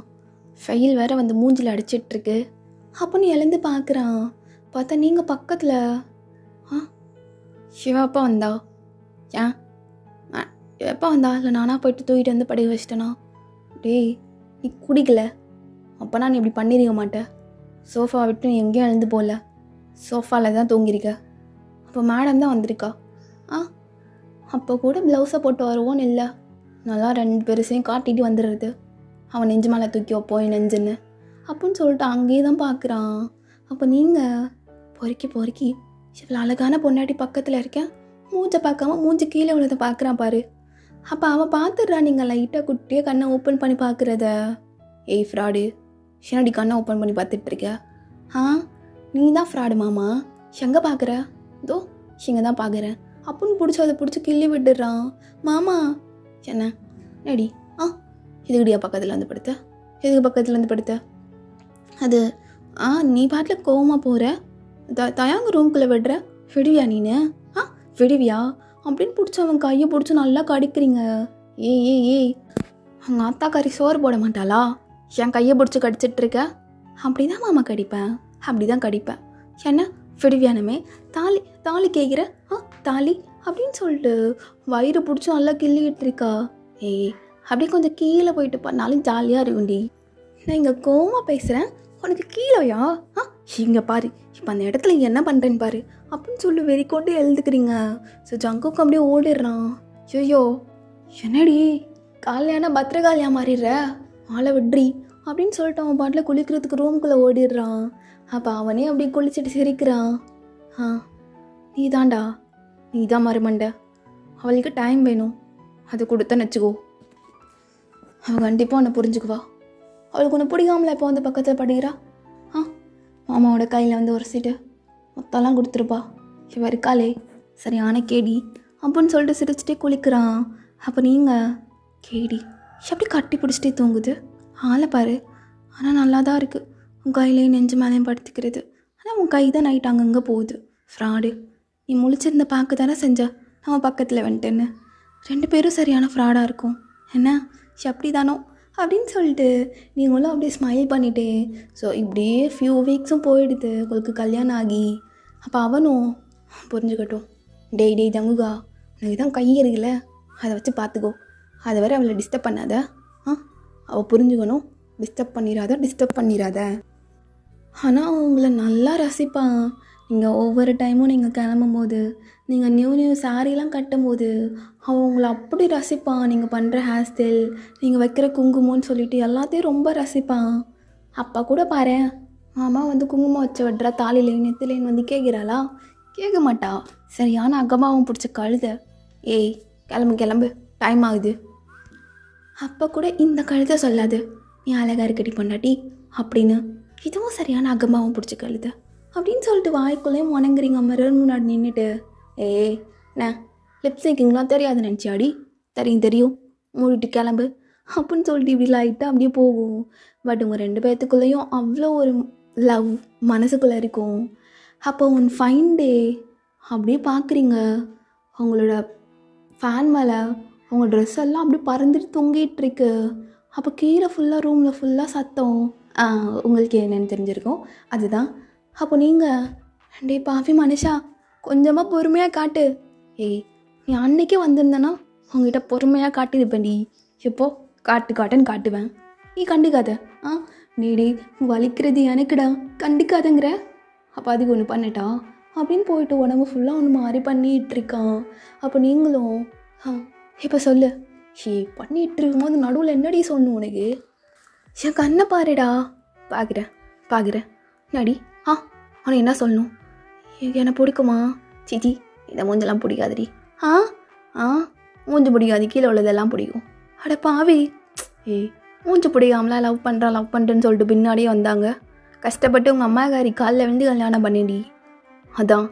ஃபெயில் வேறு வந்து மூஞ்சில் அடிச்சிட்ருக்கு அப்படின்னு எழுந்து பார்க்குறான். பார்த்தா நீங்கள் பக்கத்தில் சிவா அப்பா வந்தா, ஏன் எப்போ வந்தா இல்லை நானாக போயிட்டு தூக்கிட்டு வந்து படிக்க வச்சிட்டேனா. டேய் நீ குடிக்கல அப்போனா நீ இப்படி பண்ணிருக்க மாட்டேன். சோஃபா விட்டு நீ எங்கேயும் எழுந்து போகல, சோஃபாவில் தான் தூங்கியிருக்க. அப்போ மேடம் தான் வந்திருக்கா. அப்போ கூட ப்ளவுஸை போட்டு வருவோன்னு இல்லை, நல்லா 2 பெருசையும் காட்டிட்டு வந்துடுறது. அவன் நெஞ்சு மேலே தூக்கி வைப்போம் நெஞ்சுன்னு அப்படின்னு சொல்லிட்டு அங்கேயே தான் பார்க்குறான். அப்போ நீங்கள் பொறுக்கி இவ்வளோ அழகான பொண்டாட்டி பக்கத்தில் இருக்கேன், மூஞ்சை பார்க்காம மூஞ்சி கீழே உள்ளதை பார்க்குறான் பாரு. அப்போ அவன் பார்த்துடுறான் நீங்கள் லைட்டாக குட்டியாக கண்ணை ஓப்பன் பண்ணி பார்க்குறத. ஏய் ஃப்ராடு, என்னடி கண்ணை ஓப்பன் பண்ணி பார்த்துட்ருக்க? நீ தான் ஃப்ராடு மாமா, எங்கே பார்க்குற? இதோ இங்கே தான் பார்க்குறேன் அப்படின்னு பிடிச்சி அதை பிடிச்சி கிள்ளி விட்டுடுறான். மாமா என்ன நடி இதுக்கடியா பக்கத்தில் வந்து படுத்த, எதுக்கு பக்கத்தில் வந்து படுத்த? அது நீ பாட்டில் கோவமாக போகிற, தயாங்க ரூம்குள்ளே விடுற, விடுவியா நீனு? விடுவியா அப்படின்னு பிடிச்சி அவன் கையை பிடிச்சி நல்லா கடிக்கிறீங்க. ஏய் அவங்க ஆத்தாக்காரி சோறு போட மாட்டாளா, என் கையை பிடிச்சி கடிச்சிட்ருக்க? அப்படி தான் மாமா கடிப்பேன், அப்படி தான் கடிப்பேன். என்ன விடுவியானமே, தாலி கேட்குற, தாலி அப்படின்னு சொல்லிட்டு வயிறு பிடிச்சி நல்லா கிள்ளிக்கிட்டு இருக்கா. அப்படியே கொஞ்சம் கீழே போயிட்டு பண்ணாலும் ஜாலியாக இருக்குண்டி. நான் இங்கே கோவமாக பேசுகிறேன், உனக்கு கீழேயா? இங்கே பாரு இப்போ அந்த இடத்துல என்ன பண்ணுறேன்னு பாரு அப்படின்னு சொல்லி வெறிக்கொண்டு எழுதுக்கிறீங்க. ஸோ ஜங்குக்கு அப்படியே ஓடிடுறான். ஐயோ என்னடி காலையான பத்திரகாலியாக மாறிடுற, ஆளை விட்ரி அப்படின்னு சொல்லிட்டு அவன் பாட்டில் குளிக்கிறதுக்கு ரூம்குள்ளே ஓடிடுறான். அப்போ அவனே அப்படியே குளிச்சுட்டு சிரிக்கிறான். நீ தான் மறுமண்டை, அவளுக்கு டைம் வேணும், அது கொடுத்தேன்னு வச்சுக்கோ, அவள் கண்டிப்பாக உன்னை புரிஞ்சுக்குவா. அவளுக்கு ஒன்று பிடிக்காமல இப்போ வந்து பக்கத்தில் படிக்கிறா. மாமாவோட கையில் வந்து ஒரு சீட்டு மொத்தம்லாம் கொடுத்துருப்பா. இவ இருக்காளே சரியான கேடி அப்படின்னு சொல்லிட்டு சிரிச்சிட்டே குளிக்கிறான். அப்போ நீங்கள் கேடி எப்படி கட்டி பிடிச்சிட்டே தூங்குது, ஆளை பாரு ஆனால் நல்லா தான் இருக்குது. உன் கையிலேயே நெஞ்சு மேலேயும் படுத்துக்கிறது. ஆனால் உன் கை தான் நைட் அங்கங்கே போகுது. ஃப்ராடு. நீ முழிச்சிருந்த பார்க்க தானே செஞ்ச நம்ம பக்கத்தில் வந்துட்டேன்னு. 2 பேரும் சரியான ஃப்ராடாக இருக்கும். என்ன அப்படி தானோ அப்படின்னு சொல்லிட்டு நீங்களும் அப்படியே ஸ்மைல் பண்ணிட்டே. ஸோ இப்படியே ஃபியூ வீக்ஸும் போயிடுது உங்களுக்கு கல்யாணம் ஆகி. அப்போ அவனும் புரிஞ்சுக்கட்டும். டேய் ஜங்குகா, உனக்கு தான் கை இருக்குல்ல, அதை வச்சு பார்த்துக்கோ. அதை வரை அவளை டிஸ்டர்ப் பண்ணாத. அவள் புரிஞ்சுக்கணும். டிஸ்டர்ப் பண்ணிடாத. ஆனால் அவங்கள நல்லா ரசிப்பான். நீங்கள் ஒவ்வொரு டைமும் நீங்கள் கிளம்பும் போது, நீங்கள் நியூ சாரீலாம் கட்டும்போது அவங்கள அப்படி ரசிப்பான். நீங்கள் பண்ணுற ஹேர் ஸ்டைல், நீங்கள் வைக்கிற குங்குமம்னு சொல்லிட்டு எல்லாத்தையும் ரொம்ப ரசிப்பான். அப்பா கூட பாரு, மாமா வந்து குங்குமம் வச்சு விட்றா தாலிலேன்னு நெத்திலேன்னு வந்து கேட்குறாளா? கேட்க மாட்டா. சரியான அகமாவும் பிடிச்ச கழுத. ஏய் கிளம்பு டைம் ஆகுது. அப்போ கூட இந்த கழுத சொல்லாது நீ அழகாக இருக்கடி பொண்டாட்டி அப்படின்னு. இதுவும் சரியான அகமாவும் பிடிச்ச கழுத அப்படின்னு சொல்லிட்டு வாய்க்குள்ளேயும் முணங்குறீங்க மிரர் முன்னாடி நின்றுட்டு. நான் லிப்ஸிங்கிங்லாம் தெரியாது நினச்சியாடி? தெரியும் மூடிட்டு கிளம்பு அப்படின்னு சொல்லிட்டு இப்படி லைட்டாக அப்படியே போகும். பட் உங்கள் 2 பேர்த்துக்குள்ளேயும் அவ்வளோ ஒரு லவ் மனசுக்குள்ளே இருக்கும். அப்போ ஒன் ஃபைன் டே அப்படியே பார்க்குறீங்க, அவங்களோட ஃபேன் மேலே அவங்க ட்ரெஸ் எல்லாம் அப்படியே பறந்துட்டு தொங்கிட்டுருக்கு. அப்போ கீழே ஃபுல்லாக ரூமில் ஃபுல்லாக சத்தம். உங்களுக்கு என்னென்னு தெரிஞ்சிருக்கும், அதுதான். அப்போ நீங்கள் பாவி மனுஷா கொஞ்சமாக பொறுமையாக காட்டு. நீ அன்னைக்கே வந்திருந்தேன்னா உங்ககிட்ட பொறுமையாக காட்டியிருப்பேன்டி. எப்போ காட்டுன்னு காட்டுவேன். நீ கண்டுக்காத. டே வலிக்கிறது எனக்குடா, கண்டுக்காதங்கிற. அப்போ அதுக்கு ஒன்று பண்ணட்டா அப்படின்னு போயிட்டு உடம்பு ஃபுல்லாக ஒன்று மாறி பண்ணிகிட்ருக்கான். அப்போ நீங்களும் இப்போ சொல்லு. பண்ணிகிட்டு இருக்கும்போது நடுவில் என்னடி சொல்லணும் உனக்கு? என் கண்ணை பாருடா. பார்க்குறேன் நடி. அவனை என்ன சொல்லணும்? என்னை பிடிக்குமா? சிச்சி இந்த மூஞ்செல்லாம் பிடிக்காதுடி. மூஞ்சு பிடிக்காது, கீழே உள்ளதெல்லாம் பிடிக்கும். அட பாவி, மூஞ்சு பிடிக்காமலாம் லவ் பண்ணுறேன்னு சொல்லிட்டு பின்னாடியே வந்தாங்க. கஷ்டப்பட்டு உங்கள் அம்மாக்காரி காலில் வந்து கல்யாணம் பண்ணிடி. அதான்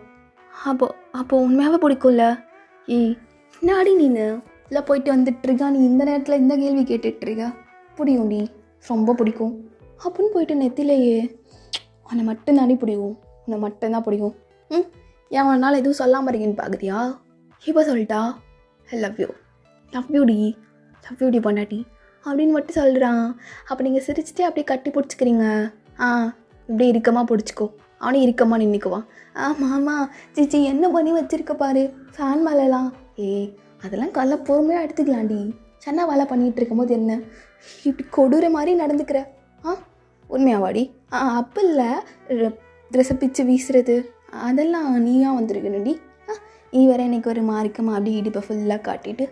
அப்போ உண்மையாகவே பிடிக்கும்ல? என்னாடி நீனு இல்லை போயிட்டு வந்துட்டுருக்கா? நீ இந்த நேரத்தில் இந்த கேள்வி கேட்டுட்ருக்கா? பிடிக்கும்டி, ரொம்ப பிடிக்கும் அப்படின்னு போயிட்டு நெத்திலேயே உன்னை மட்டும் தாண்டி பிடிக்கும், உன்னை மட்டும்தான் பிடிக்கும். ஏன் ஒரு நாள் எதுவும் சொல்லாமல் இருக்கேன்னு பார்க்குறியா? இப்போ சொல்லிட்டா ஐ லவ் யூடி பொண்டாட்டி அப்படின்னு மட்டும் சொல்கிறான். அப்போ நீங்கள் சிரிச்சிட்டே அப்படியே கட்டி பிடிச்சிக்கிறீங்க. இப்படி இறுக்கமாக பிடிச்சிக்கோ, அவனே இறுக்கமாக நின்றுக்குவான். மாமா சிச்சி என்ன பண்ணி வச்சிருக்க பாரு ஃபேன் மேலெலாம். அதெல்லாம் கல்ல பொறுமையாக எடுத்துக்கலாண்டி. சன்னா வேலை பண்ணிகிட்டு இருக்கும்போது என்ன இப்படி கொடூர மாதிரி நடந்துக்கிற? உண்மையாவாடி? அப்போ இல்லை, ட்ரெஸ்ஸை பிச்சு வீசுறது அதெல்லாம் நீயா வந்துருக்கணும்டி. நீ வேற இன்னைக்கு ஒரு மாறிக்கமா அப்படியே இடிப்பை ஃபுல்லாக காட்டிட்டு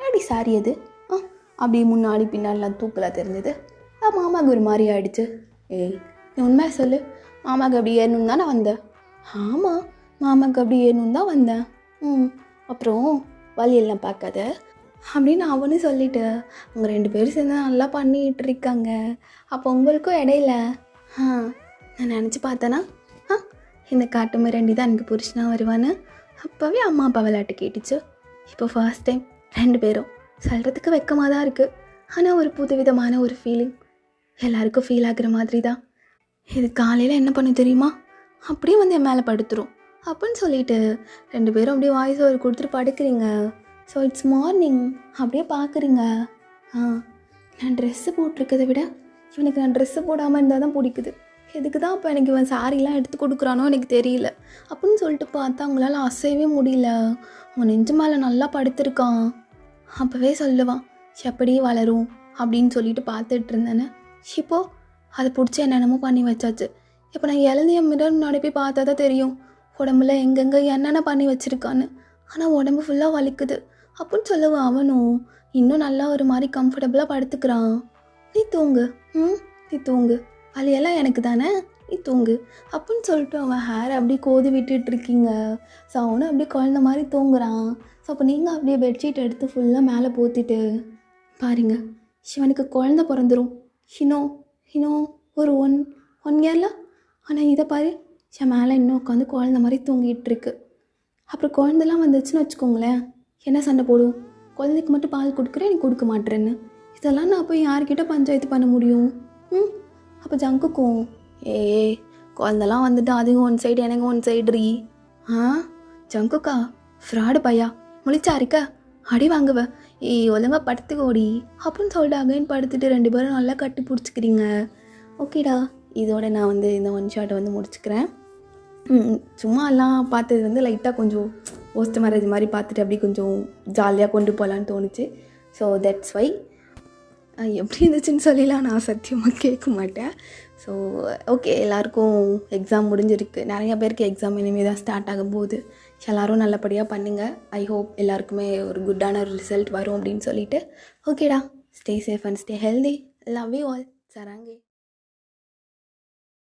அப்படி சாரி அது அப்படியே முன்னாடி பின்னாடிலாம் தூக்கலாக தெரிஞ்சது. மாமாவுக்கு ஒரு மாதிரி ஆகிடுச்சு. நீ உண்மையாக சொல்லு, மாமாவுக்கு அப்படி ஏறணுன்னு தானே வந்தேன்? ஆமாம், மாமாவுக்கு அப்படி ஏறணுன்னு தான் வந்தேன். அப்புறம் வழியெல்லாம் பார்க்காத அப்படின்னு அவனு சொல்லிட்டு அவங்க 2 பேரும் சேர்ந்து நல்லா பண்ணிகிட்டு இருக்காங்க. அப்போ உங்களுக்கும் இடையில நான் நினச்சி பார்த்தேன்னா இந்த காட்டு மிரண்டி தான் எனக்கு புருஷனாக வருவான்னு அப்போவே அம்மா அப்பா விளையாட்டு கேட்டுச்சு. இப்போ ஃபர்ஸ்ட் டைம் 2 பேரும் சொல்கிறதுக்கு வெக்கமாக தான் இருக்குது. ஆனால் ஒரு புதுவிதமான ஒரு ஃபீலிங் எல்லாருக்கும் ஃபீல் ஆகுற மாதிரி தான். இது காலையில் என்ன பண்ண தெரியுமா, அப்படியே வந்து என் மேலே படுத்துரும் அப்படின்னு சொல்லிட்டு 2 பேரும் அப்படியே வாய்ஸ் ஓவர் கொடுத்துட்டு படுக்கிறீங்க. ஸோ இட்ஸ் மார்னிங் அப்படியே பார்க்குறீங்க. நான் ட்ரெஸ்ஸு போட்டிருக்கதை விட இவனுக்கு நான் ட்ரெஸ்ஸு போடாமல் இருந்தால் தான் பிடிக்குது. எதுக்கு தான் அப்போ எனக்கு இவன் சாரீலாம் எடுத்து கொடுக்குறானோ எனக்கு தெரியல அப்படின்னு சொல்லிட்டு பார்த்தா அவங்களால அசையவே முடியல. அவன் நெஞ்சு மேலே நல்லா படுத்திருக்கான். அப்போவே சொல்லுவான் எப்படி வளரும் அப்படின்னு சொல்லிட்டு பார்த்துட்டு இருந்தேன்னு. இப்போது அதை பிடிச்சி என்னென்னமோ பண்ணி வச்சாச்சு. இப்போ நான் எழுந்திய மிரர் முன்னாடி போய் பார்த்தா தான் தெரியும் உடம்புல எங்கெங்கே என்னென்ன பண்ணி வச்சுருக்கான்னு. ஆனால் உடம்பு ஃபுல்லாக வலிக்குது அப்படின்னு சொல்லுவான். அவனும் இன்னும் நல்லா ஒரு மாதிரி கம்ஃபர்டபுளாக படுத்துக்கிறான். நீ தூங்கு வலியெல்லாம் எனக்கு தானே, நீ தூங்கு அப்படின்னு சொல்லிட்டு அவன் ஹேரை அப்படியே கோதி விட்டுட்ருக்கீங்க. ஸோ அவனும் அப்படியே குழந்த மாதிரி தூங்குறான். ஸோ அப்போ நீங்கள் அப்படியே பெட்ஷீட் எடுத்து ஃபுல்லாக மேலே போத்திட்டு பாருங்க, சிவனுக்கு குழந்த பிறந்துடும் இன்னும் ஒரு ஒன் இயரில். ஆனால் இதை பாரு, என் மேலே இன்னும் உட்காந்து குழந்த மாதிரி தூங்கிட்டுருக்கு. அப்புறம் குழந்தெல்லாம் வந்துச்சுன்னு வச்சுக்கோங்களேன், என்ன சண்டை போடும்? குழந்தைக்கு மட்டும் பால் கொடுக்குறேன், நீ கொடுக்க மாட்டேறேன்னு. இதெல்லாம் நான் போய் யார்கிட்ட பஞ்சாயத்து பண்ண முடியும்? அப்போ ஜங்குக்கும் குழந்தெல்லாம் வந்துட்டு அதுவும் ஒன் சைடு எனக்கு ஒன் சைடு ரீ. ஜங்குக்கா ஃப்ராடு பையா முழிச்சா இருக்க அடி வாங்குவ ஒழுங்கா படுத்துக்கோடி அப்படின்னு சொல்லிட்டு அகைன் படுத்துட்டு 2 பேரும் நல்லா கட்டி பிடிச்சிக்கிறீங்க. ஓகேடா, இதோட நான் இந்த ஒன் ஷாட்டை முடிச்சுக்கிறேன். சும்மா எல்லாம் பார்த்தது லைட்டாக கொஞ்சம் போஸ்ட் மேரேஜ் மாதிரி பார்த்துட்டு அப்படி கொஞ்சம் ஜாலியாக கொண்டு போகலான்னு தோணுச்சு. So that's why. எப்படி இருந்துச்சுன்னு சொல்லிலாம் நான் சத்தியமாக கேட்க மாட்டேன். ஸோ ஓகே, எல்லாருக்கும் எக்ஸாம் முடிஞ்சிருக்கு. நிறையா பேருக்கு எக்ஸாம் இனிமேல் தான் ஸ்டார்ட் ஆகும் போது எல்லோரும் நல்லபடியாக பண்ணுங்கள். ஐ ஹோப் எல்லாருக்குமே ஒரு குட்டான ஒரு ரிசல்ட் வரும் அப்படின்னு சொல்லிட்டு ஓகேடா, stay safe and stay healthy. Love you all. சராங்கே.